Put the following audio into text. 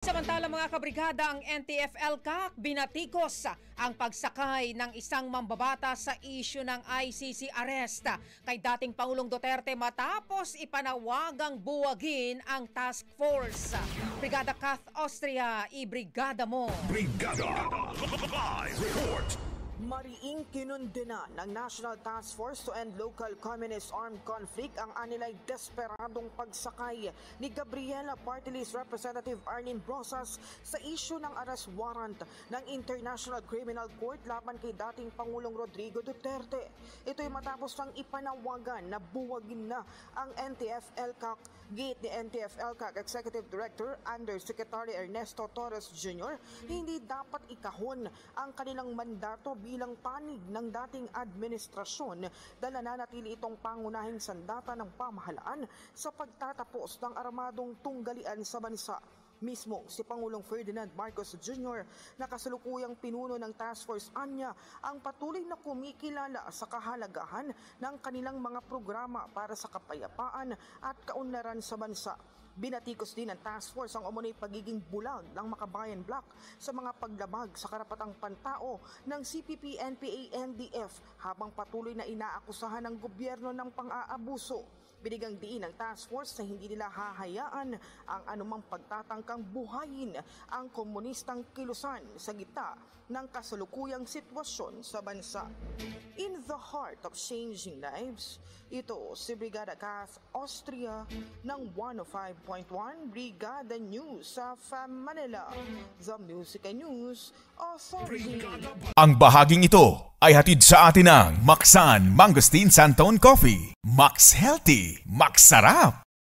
Samantala mga kabrigada, ang NTF-ELCAC binatikos ang pagsakay ng isang mambabata sa isyu ng ICC arrest kay dating Pangulong Duterte matapos ipanawagang buwagin ang task force. Brigada Kath Austria, ibrigada mo. Brigada Live Report. Mariing kinundena ng National Task Force to End Local Communist Armed Conflict ang anilay desperadong pagsakay ni Gabriela Party List Representative Arlene Brosas sa isyu ng arrest warrant ng International Criminal Court laban kay dating Pangulong Rodrigo Duterte. Ito'y matapos ng ipanawagan na buwagin na ang NTF-ELCAC. Gate ni NTF-ELCAC Executive Director Undersecretary Ernesto Torres Jr. hindi dapat ikahon ang kanilang mandato bilang panig ng dating administrasyon dahil nananatili itong pangunahing sandata ng pamahalaan sa pagtatapos ng armadong tunggalian sa bansa. Mismo si Pangulong Ferdinand Marcos Jr. na kasalukuyang pinuno ng task force anya ang patuloy na kumikilala sa kahalagahan ng kanilang mga programa para sa kapayapaan at kaunlaran sa bansa. Binatikos din ng task force ang umunoy pagiging bulag ng Makabayan Bloc sa mga paglabag sa karapatang pantao ng CPP, NPA, NDF habang patuloy na inaakusahan ng gobyerno ng pang-aabuso. Binigang diin ng task force na hindi nila hahayaan ang anumang pagtatangkang buhayin ang komunistang kilusan sa gitna ng kasalukuyang sitwasyon sa bansa. In the heart of changing lives, ito si Brigada Kath Austria ng 105.1 Brigada News sa Manila, The Music and News Authority. Ang bahaging ito ay hatid sa atin ng Maxan Mangosteen Santone Coffee. Max Healthy, Max Sarap.